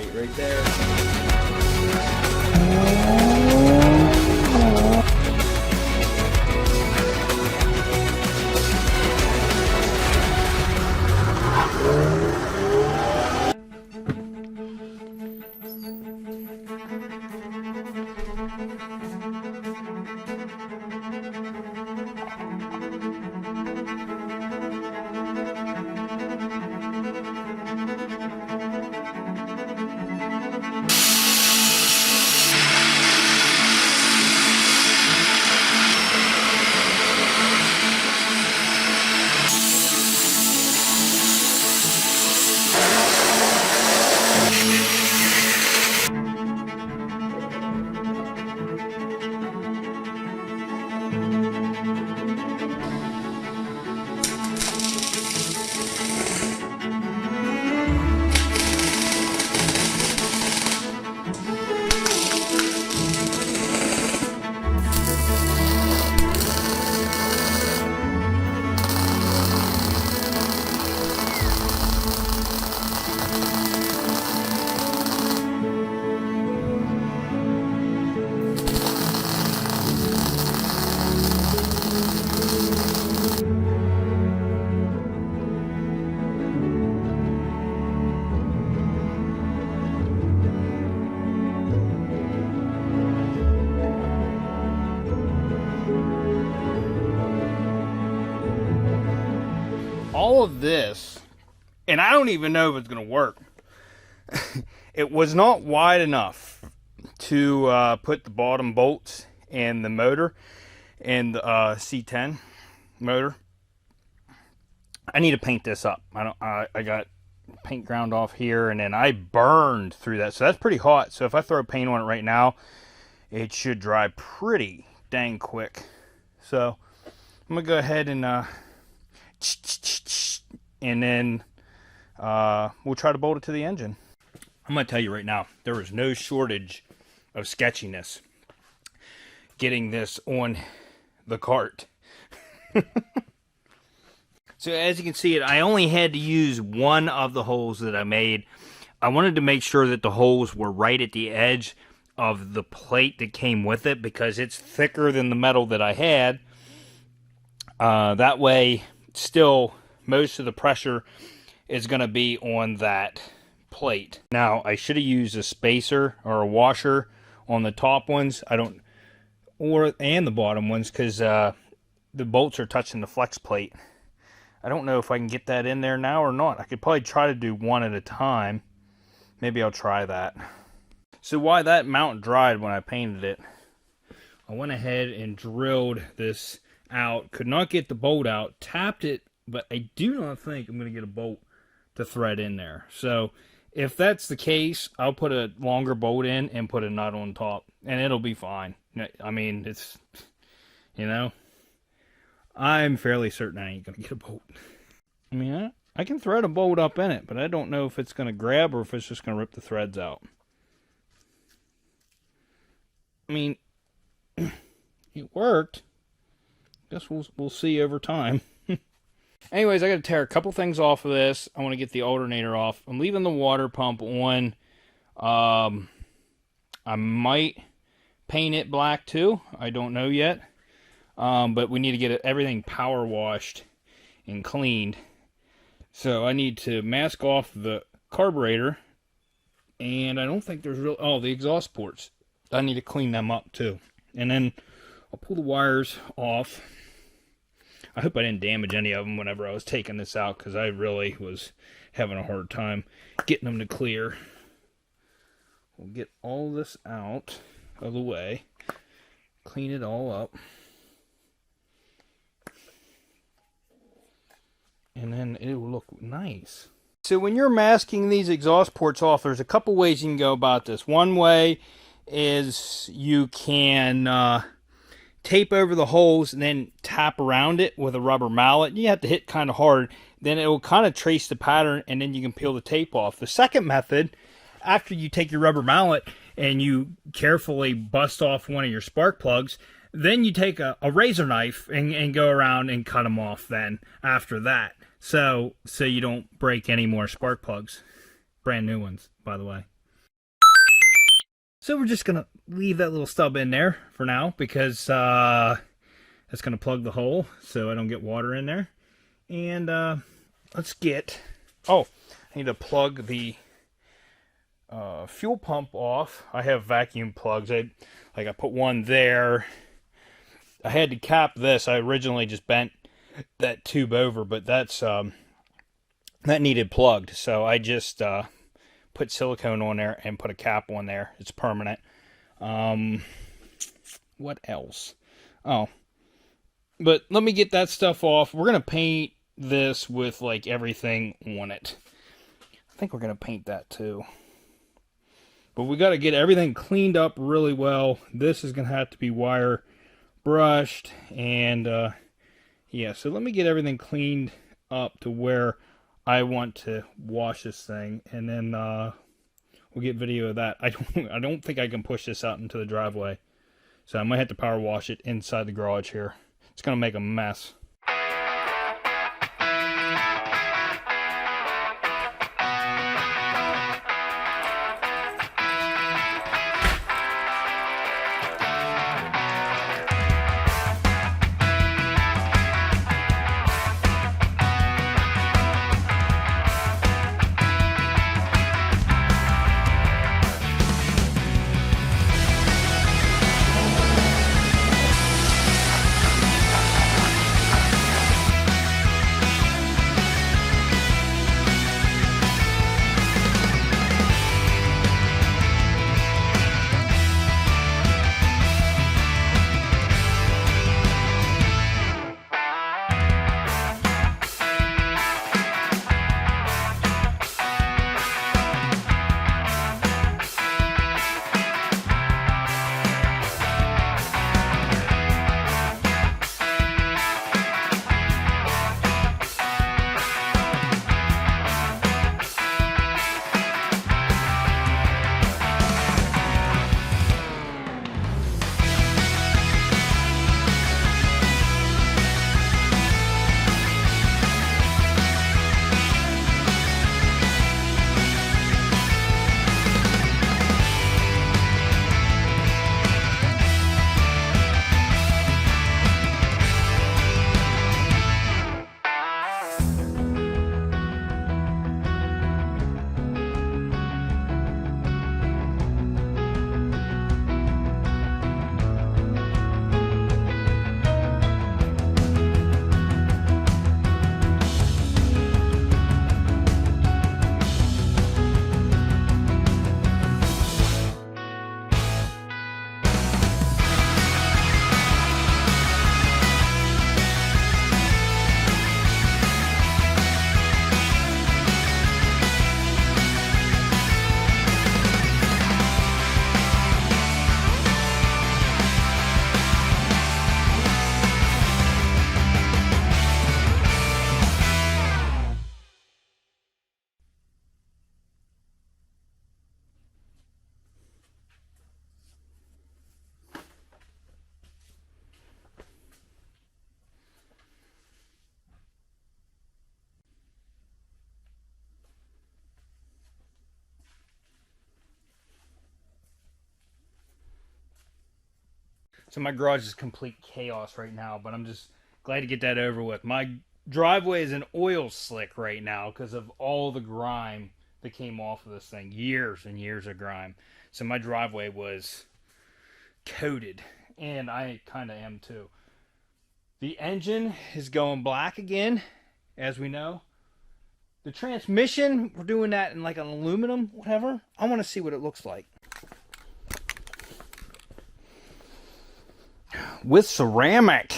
bait right there. All of this, and I don't even know if it's going to work. It was not wide enough to put the bottom bolts and the motor and the C10 motor. I need to paint this up. I got paint ground off here, and then I burned through that, so that's pretty hot. So if I throw paint on it right now, it should dry pretty dang quick. So I'm gonna go ahead and then we'll try to bolt it to the engine. I'm gonna tell you right now, there is no shortage of sketchiness getting this on the cart. So as you can see, I only had to use one of the holes that I made. I wanted to make sure that the holes were right at the edge of the plate that came with it, because it's thicker than the metal that I had. That way, still, most of the pressure is going to be on that plate. Now, I should have used a spacer or a washer on the top ones. And the bottom ones, because the bolts are touching the flex plate. I don't know if I can get that in there now or not. I could probably try to do one at a time. Maybe I'll try that. So while that mount dried when I painted it, I went ahead and drilled this out. Could not get the bolt out. Tapped it, but I do not think I'm going to get a bolt to thread in there. So if that's the case, I'll put a longer bolt in and put a nut on top, and it'll be fine. I mean, it's, you know, I'm fairly certain I ain't going to get a bolt. I mean, I can thread a bolt up in it, but I don't know if it's going to grab or if it's just going to rip the threads out. I mean, it worked. Guess we'll see over time. Anyways, I got to tear a couple things off of this. I want to get the alternator off. I'm leaving the water pump on. I might paint it black too. I don't know yet. But we need to get everything power washed and cleaned. So I need to mask off the carburetor. And I don't think there's the exhaust ports. I need to clean them up too. And then I'll pull the wires off. I hope I didn't damage any of them whenever I was taking this out, because I really was having a hard time getting them to clear. We'll get all this out of the way. Clean it all up. And then it will look nice. So when you're masking these exhaust ports off, there's a couple ways you can go about this. One way is you can tape over the holes and then tap around it with a rubber mallet. You have to hit kind of hard. Then it will kind of trace the pattern, and then you can peel the tape off. The second method, after you take your rubber mallet and you carefully bust off one of your spark plugs, then you take a razor knife and go around and cut them off then after that. So you don't break any more spark plugs. Brand new ones, by the way. So we're just gonna leave that little stub in there for now because that's gonna plug the hole so I don't get water in there. And let's get, oh, I need to plug the fuel pump off. I have vacuum plugs. I put one there. I had to cap this. I originally just bent that tube over, but that's that needed plugged. So I just put silicone on there and put a cap on there. It's permanent. What else? Oh, but let me get that stuff off. We're gonna paint this with like everything on it. I think we're gonna paint that too. But we got to get everything cleaned up really well. This is gonna have to be wire brushed, and yeah. So let me get everything cleaned up to where I want to wash this thing, and then we'll get video of that. I don't think I can push this out into the driveway, so I might have to power wash it inside the garage here. It's gonna make a mess. So my garage is complete chaos right now, but I'm just glad to get that over with. My driveway is an oil slick right now because of all the grime that came off of this thing. Years and years of grime. So my driveway was coated, and I kind of am too. The engine is going black again, as we know. The transmission, we're doing that in like an aluminum, whatever. I want to see what it looks like. With ceramic.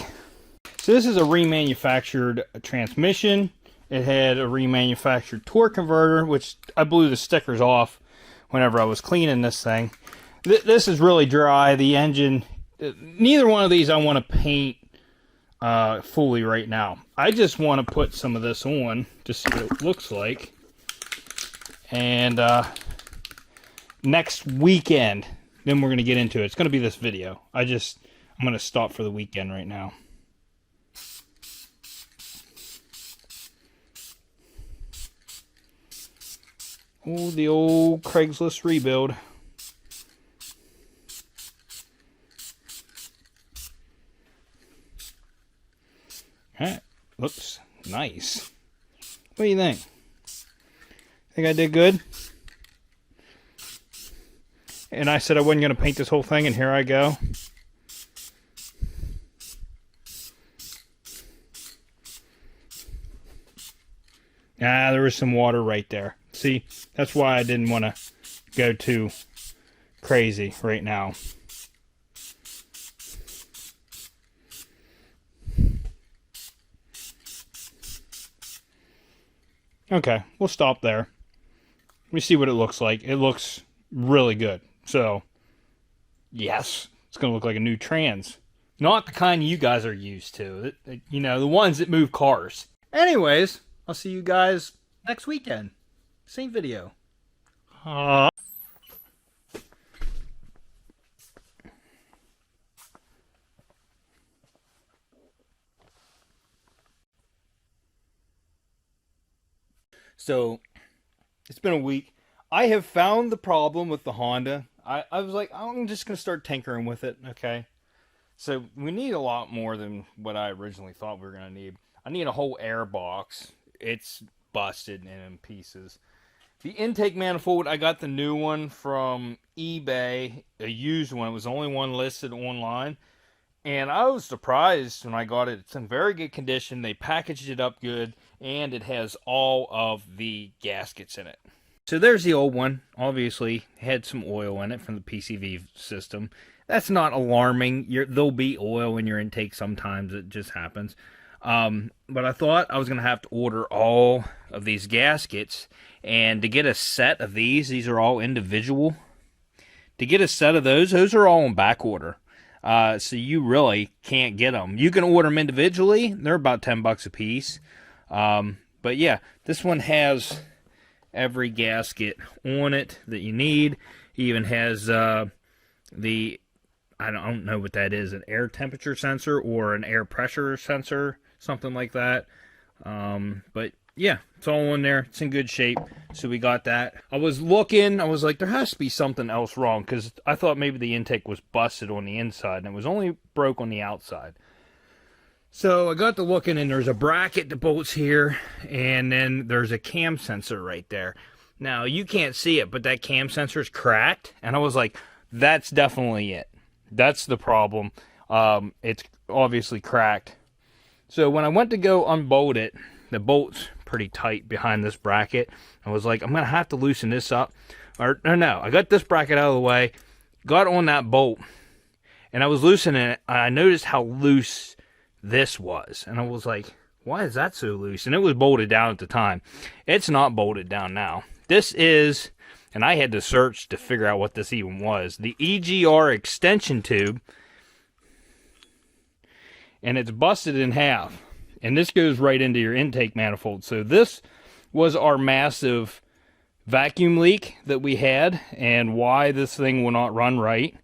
So this is a remanufactured transmission. It had a remanufactured torque converter, which I blew the stickers off whenever I was cleaning this thing. This is really dry. The engine, neither one of these I want to paint fully right now. I just want to put some of this on to see what it looks like. And next weekend, then we're going to get into it. It's going to be this video. I'm going to stop for the weekend right now. Oh, the old Craigslist rebuild. Looks nice. What do you think? Think I did good? And I said I wasn't going to paint this whole thing, and here I go. Ah, there was some water right there. See, that's why I didn't want to go too crazy right now. Okay, we'll stop there. Let me see what it looks like. It looks really good. So, yes, it's going to look like a new Trans. Not the kind you guys are used to. You know, the ones that move cars. Anyways, I'll see you guys next weekend. Same video. So, it's been a week. I have found the problem with the Honda. I was like, I'm just going to start tinkering with it, okay? So, we need a lot more than what I originally thought we were going to need. I need a whole air box. It's busted in pieces. The intake manifold, I got the new one from eBay, a used one. It was the only one listed online. And I was surprised when I got it. It's in very good condition. They packaged it up good, and it has all of the gaskets in it. So there's the old one. Obviously, had some oil in it from the PCV system. That's not alarming. There'll be oil in your intake sometimes. It just happens. But I thought I was going to have to order all of these gaskets. And to get a set of these are all individual. To get a set of those are all on back order. So you really can't get them. You can order them individually. They're about $10 a piece. But yeah, this one has every gasket on it that you need. It even has I don't know what that is, an air temperature sensor or an air pressure sensor, something like that. But yeah, it's all in there. It's in good shape. So we got that. I was looking. I was like, there has to be something else wrong, because I thought maybe the intake was busted on the inside, and it was only broke on the outside. So I got to looking, and there's a bracket that bolts here, and then there's a cam sensor right there. Now, you can't see it, but that cam sensor is cracked, and I was like, that's definitely it. That's the problem. It's obviously cracked. So when I went to go unbolt it, the bolt's pretty tight behind this bracket. I was like, I'm going to have to loosen this up. Or no, I got this bracket out of the way, got on that bolt, and I was loosening it. I noticed how loose this was, and I was like, why is that so loose? And it was bolted down at the time. It's not bolted down now. This is, and I had to search to figure out what this even was, the EGR extension tube, and it's busted in half. And this goes right into your intake manifold. So this was our massive vacuum leak that we had, and why this thing will not run right.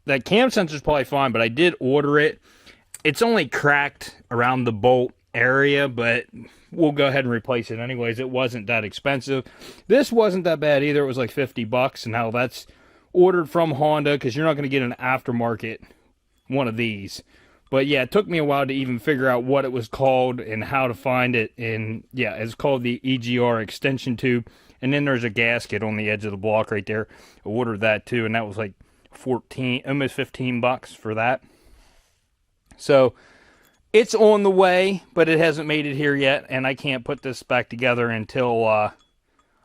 That cam sensor is probably fine, but I did order it. It's only cracked around the bolt area, but we'll go ahead and replace it anyways. It wasn't that expensive. This wasn't that bad either. It was like $50, and now that's ordered from Honda, because you're not going to get an aftermarket one of these. But yeah, it took me a while to even figure out what it was called and how to find it. And yeah, it's called the EGR extension tube. And then there's a gasket on the edge of the block right there. I ordered that too, and that was like almost $15 for that. So it's on the way, but it hasn't made it here yet, and I can't put this back together until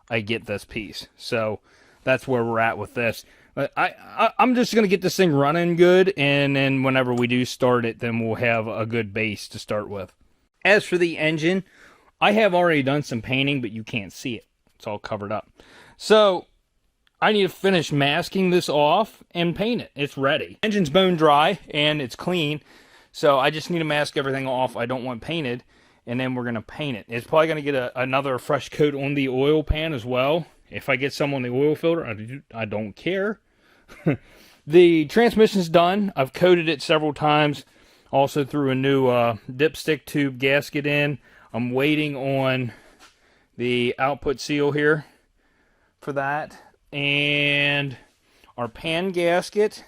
I get this piece. So that's where we're at with this. I'm just going to get this thing running good, and then whenever we do start it, then we'll have a good base to start with. As for the engine, I have already done some painting, but you can't see it. It's all covered up. So I need to finish masking this off and paint it. It's ready. Engine's bone dry, and it's clean, so I just need to mask everything off. I don't want painted, and then we're going to paint it. It's probably going to get another fresh coat on the oil pan as well. If I get some on the oil filter, I don't care. The transmission's done. I've coated it several times. Also threw a new dipstick tube gasket in. I'm waiting on the output seal here for that. And our pan gasket,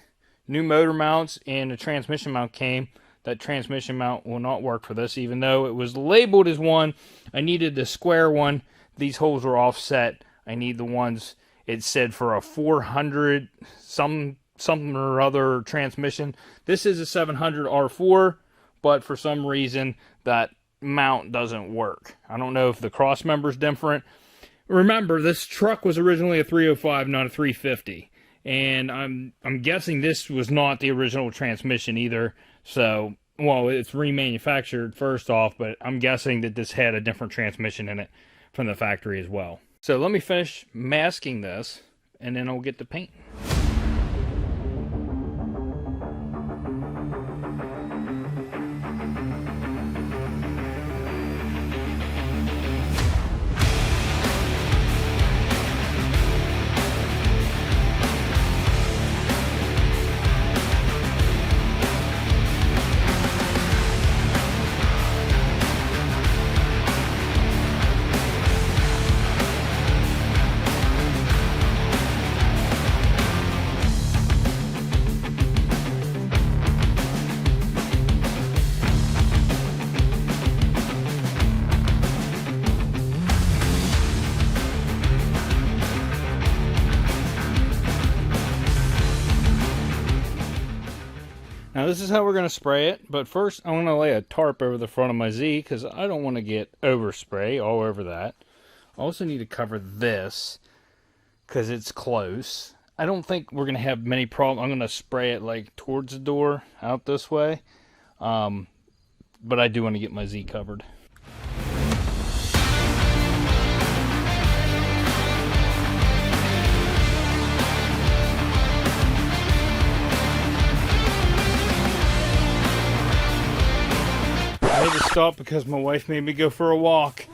new motor mounts, and the transmission mount came. that transmission mount will not work for this, even though it was labeled as one. I needed the square one. These holes were offset. I need the ones it said for a 400 something or other transmission. This is a 700 R4, but for some reason that mount doesn't work. I don't know if the cross member's different. Remember, this truck was originally a 305, not a 350. And I'm guessing this was not the original transmission either. So, well, it's remanufactured first off, but I'm guessing that this had a different transmission in it from the factory as well. So let me finish masking this, and then I'll get the paint. Now this is how we're going to spray it, but first I'm going to lay a tarp over the front of my Z because I don't want to get overspray all over that. I also need to cover this because it's close. I don't think we're going to have many problems. I'm going to spray it like towards the door, out this way. But I do want to get my Z covered. I had to stop because my wife made me go for a walk,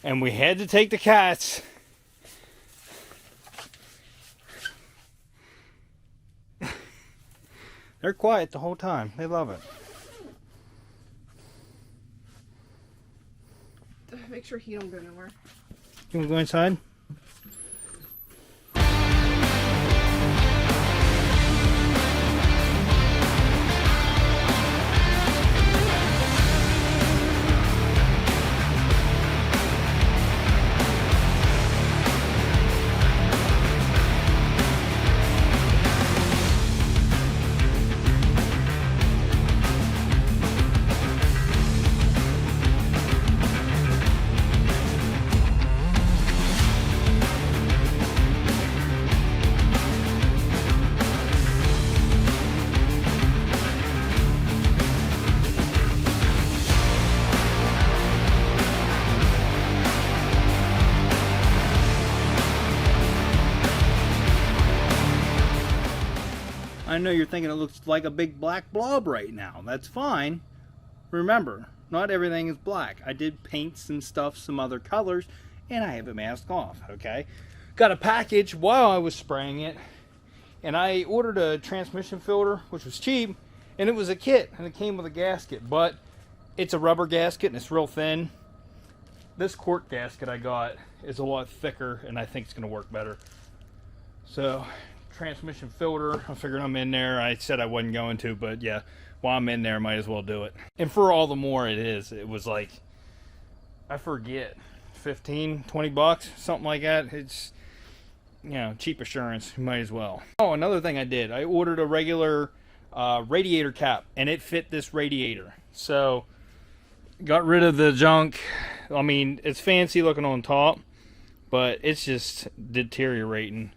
and we had to take the cats. They're quiet the whole time. They love it. Make sure he don't go nowhere. You want to go inside? I know you're thinking it looks like a big black blob right now. That's fine. Remember, not everything is black. I did paints and stuff, some other colors, and I have it masked off, okay? Got a package while I was spraying it, and I ordered a transmission filter, which was cheap, and it was a kit, and it came with a gasket, but it's a rubber gasket, and it's real thin. This quart gasket I got is a lot thicker, and I think it's going to work better. So, transmission filter, I figured I'm in there. I said I wasn't going to, but yeah, while I'm in there, might as well do it. And for all the more it was like, I forget, 15, 20 bucks, something like that. It's, you know, cheap assurance, might as well. Oh, another thing I did, I ordered a regular radiator cap, and it fit this radiator. So, got rid of the junk. I mean, it's fancy looking on top, but it's just deteriorating.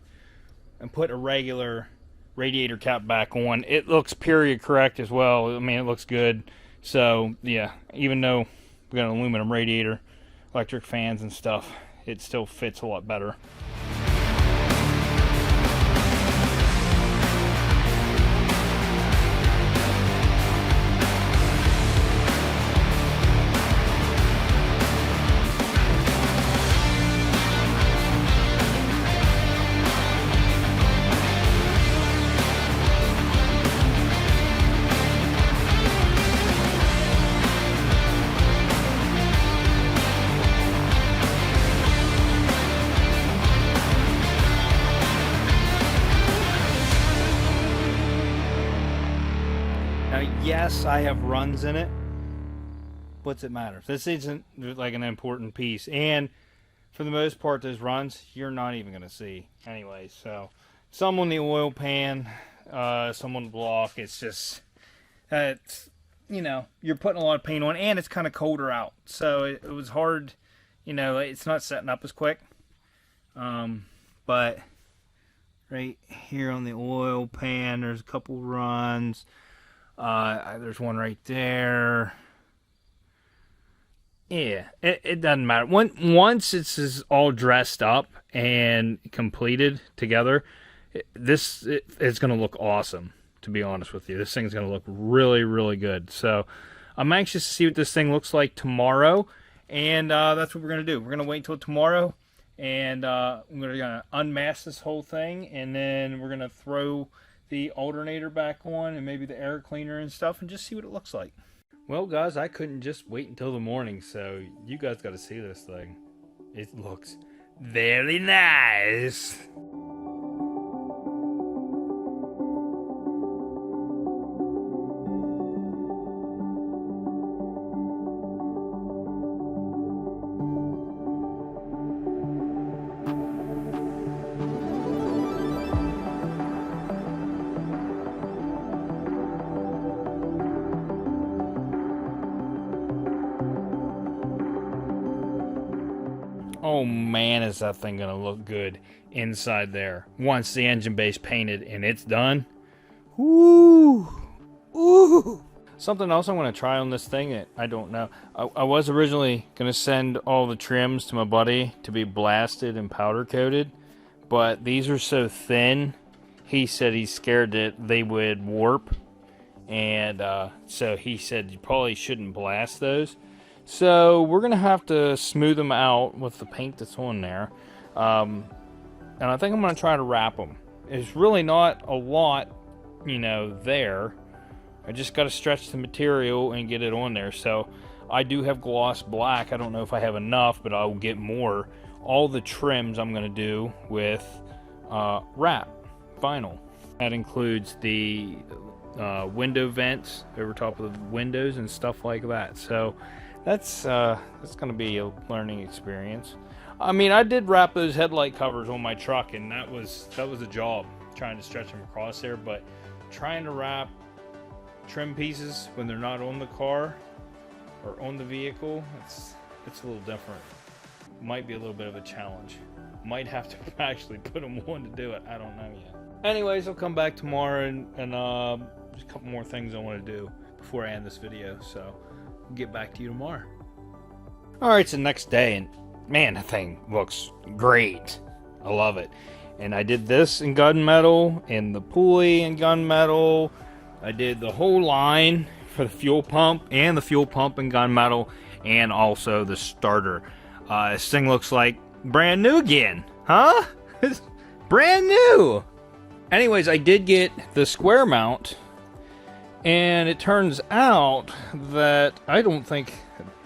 And put a regular radiator cap back on. It looks period correct as well. I mean, it looks good. So, yeah, even though we got an aluminum radiator, electric fans and stuff, it still fits a lot better. Yes, I have runs in it. What's it matter? This isn't like an important piece. And for the most part, those runs, you're not even going to see. Anyway, so some on the oil pan, some on the block. It's just, it's, you know, you're putting a lot of paint on, and it's kind of colder out. So it was hard, you know, it's not setting up as quick. But right here on the oil pan, there's a couple runs. There's one right there. Yeah, it doesn't matter. Once it's all dressed up and completed together, it's going to look awesome, to be honest with you. This thing's going to look really, really good. So I'm anxious to see what this thing looks like tomorrow, and that's what we're going to do. We're going to wait until tomorrow, and we're going to unmask this whole thing, and then we're going to throw the alternator back on and maybe the air cleaner and stuff, and just see what it looks like. Well, guys, I couldn't just wait until the morning, so you guys got to see this thing. It looks very nice. Oh man, is that thing gonna look good inside there once the engine base painted and it's done. Woo! Ooh! Something else I'm gonna try on this thing that I don't know. I was originally gonna send all the trims to my buddy to be blasted and powder coated, but these are so thin. He said he's scared that they would warp, and so he said you probably shouldn't blast those. So we're going to have to smooth them out with the paint that's on there. And I think I'm going to try to wrap them. It's really not a lot, you know, there. I just got to stretch the material and get it on there. So I do have gloss black. I don't know if I have enough, but I'll get more. All the trims I'm going to do with wrap vinyl. That includes the window vents over top of the windows and stuff like that. So that's going to be a learning experience. I mean, I did wrap those headlight covers on my truck, and that was a job trying to stretch them across there. But trying to wrap trim pieces when they're not on the car or on the vehicle, it's a little different. Might be a little bit of a challenge. Might have to actually put them on to do it. I don't know yet. Anyways, I'll come back tomorrow and there's a couple more things I want to do before I end this video. So I'll get back to you tomorrow. Alright, it's the next day, and man, the thing looks great. I love it. And I did this in gunmetal, and the pulley in gunmetal. I did the whole line for the fuel pump, and the fuel pump in gunmetal, and also the starter. This thing looks like brand new again. Huh? It's brand new! Anyways, I did get the square mount, and it turns out that I don't think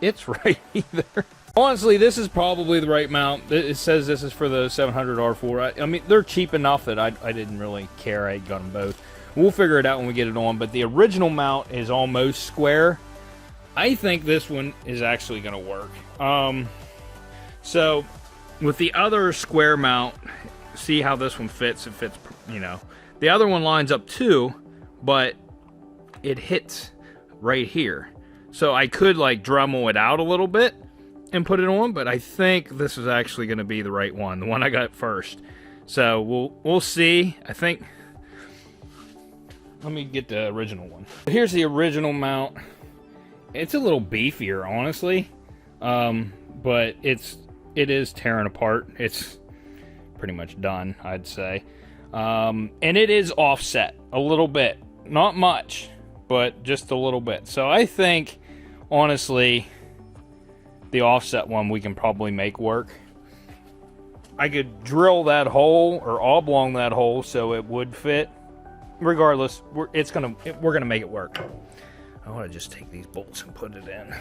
it's right either. Honestly, this is probably the right mount. It says this is for the 700 R4. I mean, they're cheap enough that I didn't really care. I got them both. We'll figure it out when we get it on, but the original mount is almost square. I think this one is actually going to work. So, with the other square mount, see how this one fits. It fits, you know. The other one lines up too, but it hits right here. So I could like Dremel it out a little bit and put it on, but I think this is actually going to be the right one, the one I got first. So we'll see. I think, let me get the original one. Here's the original mount. It's a little beefier, honestly, but it is tearing apart. It's pretty much done, I'd say. And it is offset a little bit, not much, but just a little bit. So I think, honestly, the offset one we can probably make work. I could drill that hole or oblong that hole so it would fit. Regardless, we're gonna make it work. I want to just take these bolts and put it in.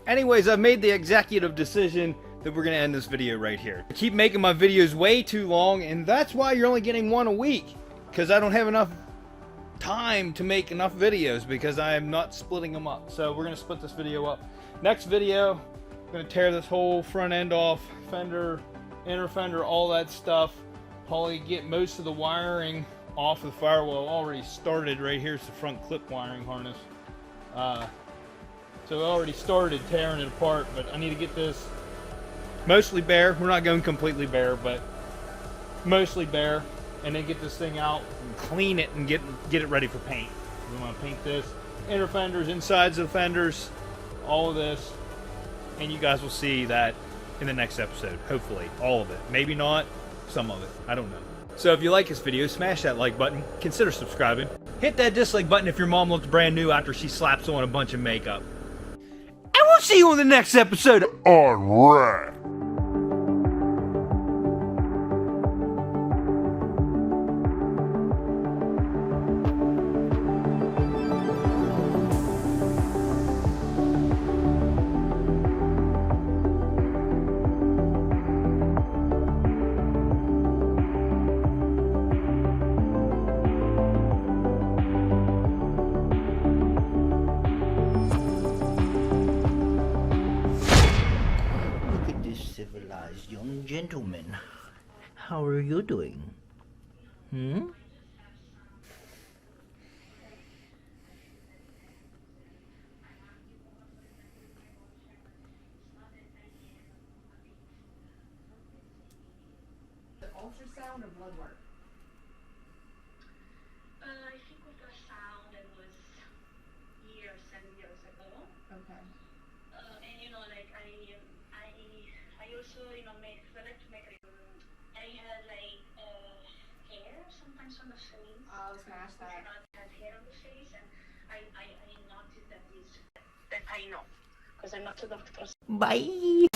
Anyways, I've made the executive decision that we're going to end this video right here. I keep making my videos way too long, and that's why you're only getting one a week. because I don't have enough time to make enough videos because I am not splitting them up. So we're going to split this video up. Next video, I'm going to tear this whole front end off, fender, inner fender, all that stuff. Probably get most of the wiring off of the firewall. Already started. Right here's the front clip wiring harness. So I already started tearing it apart, but I need to get this mostly bare. We're not going completely bare, but mostly bare, and then get this thing out and clean it and get it ready for paint. We want to paint this, inner fenders, insides of the fenders, all of this, and you guys will see that in the next episode. Hopefully, all of it. Maybe not, some of it. I don't know. So if you like this video, smash that like button. Consider subscribing. Hit that dislike button if your mom looks brand new after she slaps on a bunch of makeup. And we'll see you on the next episode. Alright. Civilized young gentleman. How are you doing? The ultrasound or blood work? I think ultrasound, it was years and years ago. Okay. And like I also make I like to make I had like hair sometimes on the face. I'll smash that. I had hair on the face, and I noticed that I know because I'm not a doctor. Bye.